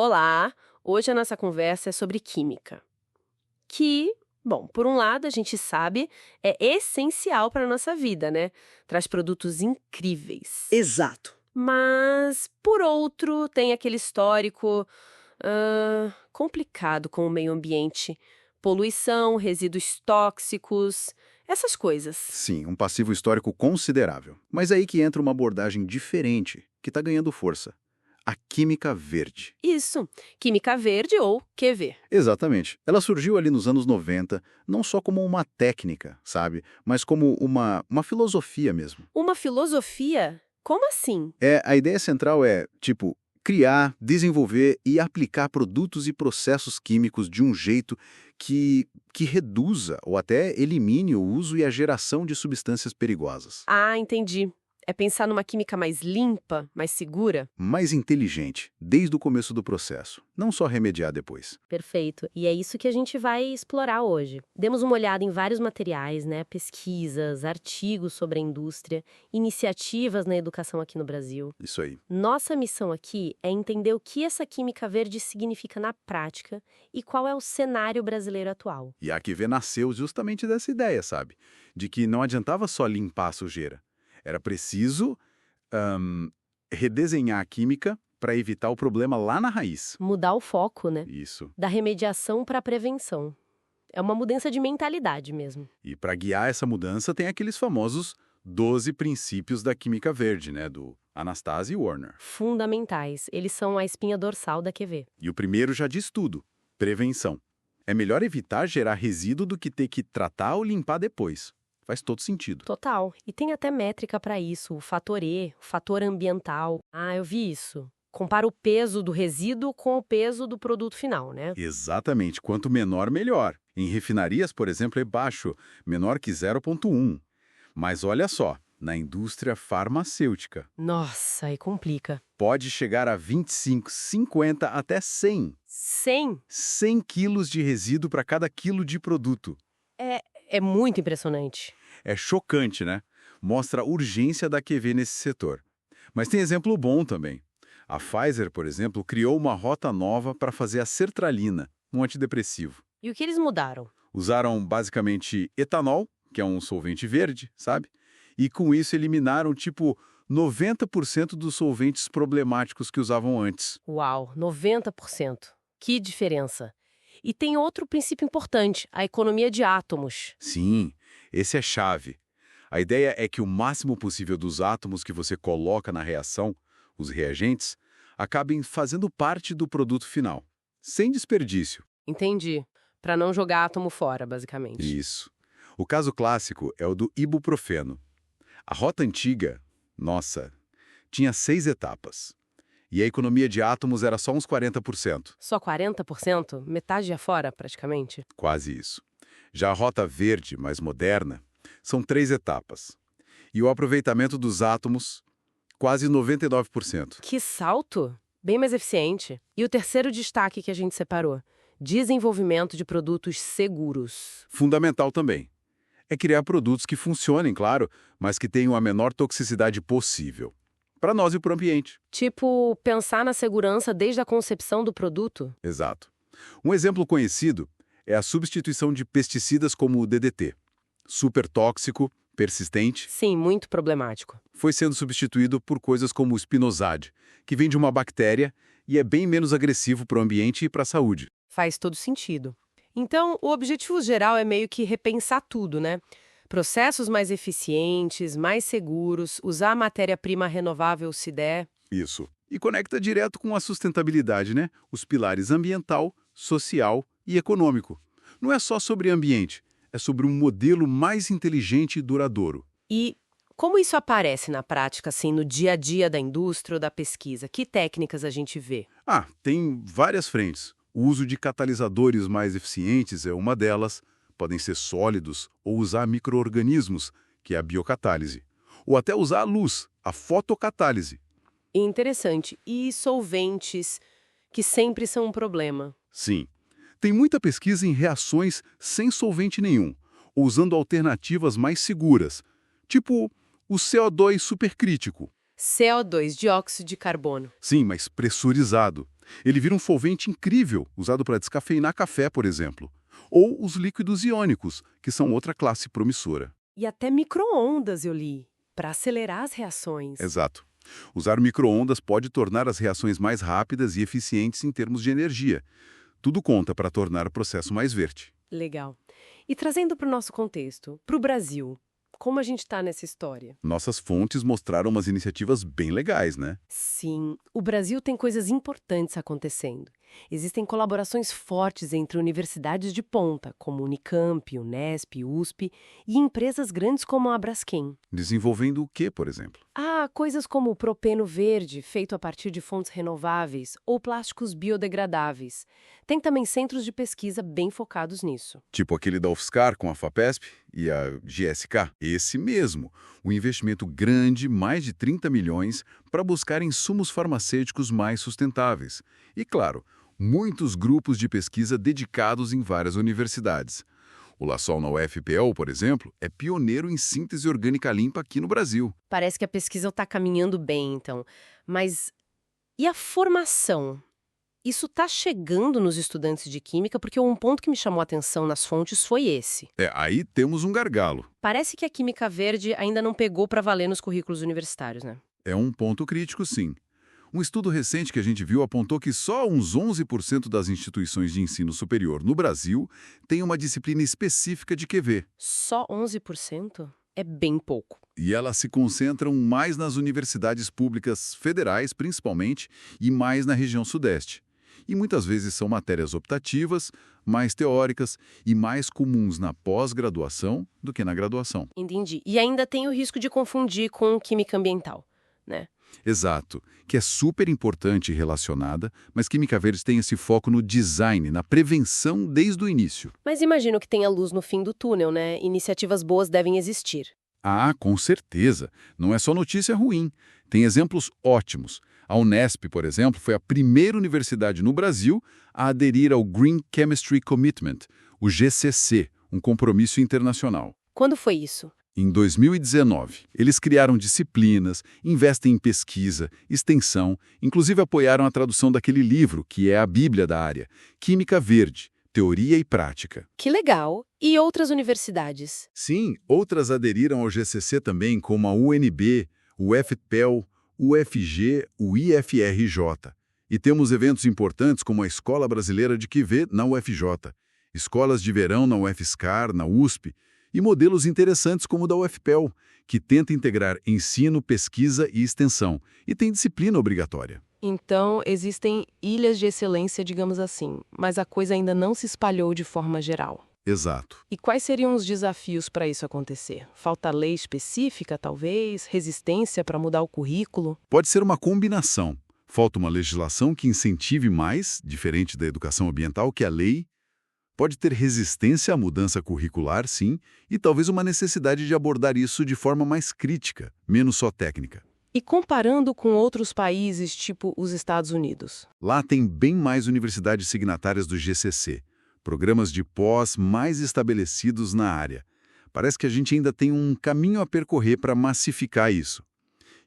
Olá! Hoje a nossa conversa é sobre química. Que, bom, por um lado a gente sabe é essencial para a nossa vida, né? Traz produtos incríveis. Exato. Mas, por outro, tem aquele histórico complicado com o meio ambiente. Poluição, resíduos tóxicos, essas coisas. Sim, um passivo histórico considerável. Mas é aí que entra uma abordagem diferente, que está ganhando força. A química verde. Isso, química verde ou QV. Exatamente. Ela surgiu ali nos anos 90, não só como uma técnica, sabe? Mas como uma filosofia mesmo. Uma filosofia? Como assim? A ideia central é, tipo, criar, desenvolver e aplicar produtos e processos químicos de um jeito que reduza ou até elimine o uso e a geração de substâncias perigosas. Ah, entendi. É pensar numa química mais limpa, mais segura? Mais inteligente, desde o começo do processo, não só remediar depois. Perfeito. E é isso que a gente vai explorar hoje. Demos uma olhada em vários materiais, né? Pesquisas, artigos sobre a indústria, iniciativas na educação aqui no Brasil. Isso aí. Nossa missão aqui é entender o que essa química verde significa na prática e qual é o cenário brasileiro atual. E a QV nasceu justamente dessa ideia, sabe? De que não adiantava só limpar a sujeira. Era preciso redesenhar a química para evitar o problema lá na raiz. Mudar o foco, né? Isso. Da remediação para a prevenção. É uma mudança de mentalidade mesmo. E para guiar essa mudança tem aqueles famosos 12 princípios da química verde, né? Do Anastasia Werner. Fundamentais. Eles são a espinha dorsal da QV. E o primeiro já diz tudo: prevenção. É melhor evitar gerar resíduo do que ter que tratar ou limpar depois. Faz todo sentido. Total. E tem até métrica para isso, o fator E, o fator ambiental. Ah, eu vi isso. Compara o peso do resíduo com o peso do produto final, né? Exatamente. Quanto menor, melhor. Em refinarias, por exemplo, é baixo, menor que 0,1. Mas olha só, na indústria farmacêutica, Nossa, aí complica. pode chegar a 25, 50 até 100. 100 100 quilos de resíduo para cada quilo de produto. é muito impressionante. É chocante, né? Mostra a urgência da QV nesse setor. Mas tem exemplo bom também. A Pfizer, por exemplo, criou uma rota nova para fazer a sertralina, um antidepressivo. E o que eles mudaram? Usaram basicamente etanol, que é um solvente verde, sabe? E com isso eliminaram tipo 90% dos solventes problemáticos que usavam antes. Uau, 90%. Que diferença. E tem outro princípio importante, a economia de átomos. Sim, esse é chave. A ideia é que o máximo possível dos átomos que você coloca na reação, os reagentes, acabem fazendo parte do produto final, sem desperdício. Entendi. Para não jogar átomo fora, basicamente. Isso. O caso clássico é o do ibuprofeno. A rota antiga, nossa, tinha 6 etapas. E a economia de átomos era só uns 40%. Só 40%? Metade ia fora, praticamente? Quase isso. Já a rota verde, mais moderna, são 3 etapas. E o aproveitamento dos átomos, quase 99%. Que salto! Bem mais eficiente. E o terceiro destaque que a gente separou? Desenvolvimento de produtos seguros. Fundamental também. É criar produtos que funcionem, claro, mas que tenham a menor toxicidade possível. Para nós e para o ambiente. Tipo, pensar na segurança desde a concepção do produto? Exato. Um exemplo conhecido é a substituição de pesticidas como o DDT. Super tóxico, persistente, Sim, muito problemático. foi sendo substituído por coisas como o Spinosad, que vem de uma bactéria e é bem menos agressivo para o ambiente e para a saúde. Faz todo sentido. Então, o objetivo geral é meio que repensar tudo, né? Processos mais eficientes, mais seguros, usar a matéria-prima renovável se der. Isso. E conecta direto com a sustentabilidade, né? Os pilares ambiental, social e econômico. Não é só sobre ambiente, é sobre um modelo mais inteligente e duradouro. E como isso aparece na prática, assim, no dia a dia da indústria ou da pesquisa? Que técnicas a gente vê? Tem várias frentes. O uso de catalisadores mais eficientes é uma delas. Podem ser sólidos ou usar micro-organismos, que é a biocatálise. Ou até usar a luz, a fotocatálise. Interessante. E solventes, que sempre são um problema. Sim. Tem muita pesquisa em reações sem solvente nenhum, usando alternativas mais seguras, tipo o CO2 supercrítico. CO2, dióxido de carbono. Sim, mas pressurizado. Ele vira um solvente incrível, usado para descafeinar café, por exemplo. Ou os líquidos iônicos, que são outra classe promissora. E até micro-ondas, eu li, para acelerar as reações. Exato. Usar micro-ondas pode tornar as reações mais rápidas e eficientes em termos de energia. Tudo conta para tornar o processo mais verde. Legal. E trazendo para o nosso contexto, para o Brasil, como a gente está nessa história? Nossas fontes mostraram umas iniciativas bem legais, né? Sim, o Brasil tem coisas importantes acontecendo. Existem colaborações fortes entre universidades de ponta, como Unicamp, Unesp, USP, e empresas grandes como a Braskem. Desenvolvendo o quê, por exemplo? Coisas como o propeno verde, feito a partir de fontes renováveis, ou plásticos biodegradáveis. Tem também centros de pesquisa bem focados nisso. Tipo aquele da UFSCar com a FAPESP e a GSK. Esse mesmo. Um investimento grande, mais de 30 milhões, para buscar insumos farmacêuticos mais sustentáveis. E, claro, muitos grupos de pesquisa dedicados em várias universidades. O LaSol na UFPEL, por exemplo, é pioneiro em síntese orgânica limpa aqui no Brasil. Parece que a pesquisa está caminhando bem, então. Mas e a formação? Isso está chegando nos estudantes de química, porque um ponto que me chamou a atenção nas fontes foi esse. Aí temos um gargalo. Parece que a química verde ainda não pegou para valer nos currículos universitários, né? É um ponto crítico, sim. Um estudo recente que a gente viu apontou que só uns 11% das instituições de ensino superior no Brasil têm uma disciplina específica de QV. Só 11%? É bem pouco. E elas se concentram mais nas universidades públicas federais, principalmente, e mais na região sudeste. E muitas vezes são matérias optativas, mais teóricas e mais comuns na pós-graduação do que na graduação. Entendi. E ainda tem o risco de confundir com química ambiental, né? Exato, que é super importante e relacionada, mas Química Verde tem esse foco no design, na prevenção desde o início. Mas imagino que tenha luz no fim do túnel, né? Iniciativas boas devem existir. Com certeza. Não é só notícia ruim. Tem exemplos ótimos. A Unesp, por exemplo, foi a primeira universidade no Brasil a aderir ao Green Chemistry Commitment, o GCC, um compromisso internacional. Quando foi isso? Em 2019, eles criaram disciplinas, investem em pesquisa, extensão, inclusive apoiaram a tradução daquele livro, que é a Bíblia da área, Química Verde, Teoria e Prática. Que legal! E outras universidades? Sim, outras aderiram ao GCC também, como a UNB, o UFPEL, o UFG, o IFRJ. E temos eventos importantes como a Escola Brasileira de QV na UFJ, escolas de verão na UFSCar, na USP, e modelos interessantes como o da UFPEL, que tenta integrar ensino, pesquisa e extensão, e tem disciplina obrigatória. Então, existem ilhas de excelência, digamos assim, mas a coisa ainda não se espalhou de forma geral. Exato. E quais seriam os desafios para isso acontecer? Falta lei específica, talvez? Resistência para mudar o currículo? Pode ser uma combinação. Falta uma legislação que incentive mais, diferente da educação ambiental, que a lei. Pode ter resistência à mudança curricular, sim, e talvez uma necessidade de abordar isso de forma mais crítica, menos só técnica. E comparando com outros países, tipo os Estados Unidos? Lá tem bem mais universidades signatárias do GCC, programas de pós mais estabelecidos na área. Parece que a gente ainda tem um caminho a percorrer para massificar isso.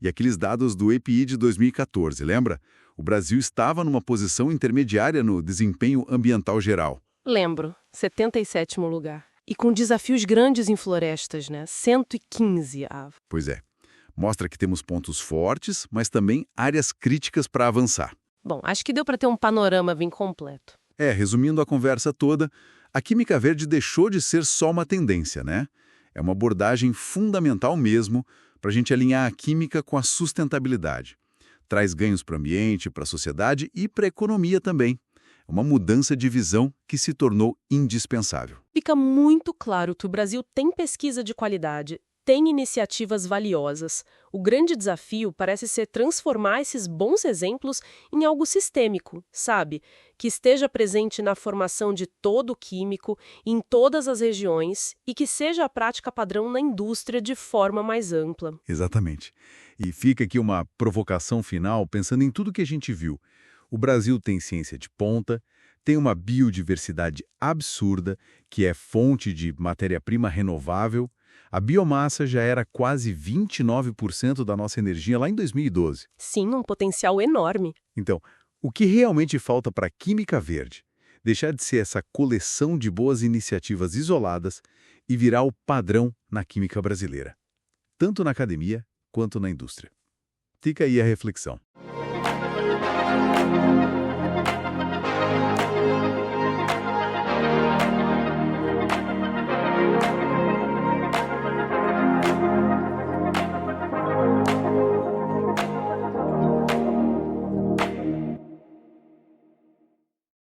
E aqueles dados do EPI de 2014, lembra? O Brasil estava numa posição intermediária no desempenho ambiental geral. Lembro, 77º lugar. E com desafios grandes em florestas, né? 115, Ava. Pois é. Mostra que temos pontos fortes, mas também áreas críticas para avançar. Bom, acho que deu para ter um panorama bem completo. Resumindo a conversa toda, a Química Verde deixou de ser só uma tendência, né? É uma abordagem fundamental mesmo para a gente alinhar a química com a sustentabilidade. Traz ganhos para o ambiente, para a sociedade e para a economia também. Uma mudança de visão que se tornou indispensável. Fica muito claro que o Brasil tem pesquisa de qualidade, tem iniciativas valiosas. O grande desafio parece ser transformar esses bons exemplos em algo sistêmico, sabe? Que esteja presente na formação de todo químico, em todas as regiões, e que seja a prática padrão na indústria de forma mais ampla. Exatamente. E fica aqui uma provocação final, pensando em tudo que a gente viu. O Brasil tem ciência de ponta, tem uma biodiversidade absurda, que é fonte de matéria-prima renovável. A biomassa já era quase 29% da nossa energia lá em 2012. Sim, um potencial enorme. Então, o que realmente falta para a química verde? Deixar de ser essa coleção de boas iniciativas isoladas e virar o padrão na química brasileira, tanto na academia quanto na indústria. Fica aí a reflexão.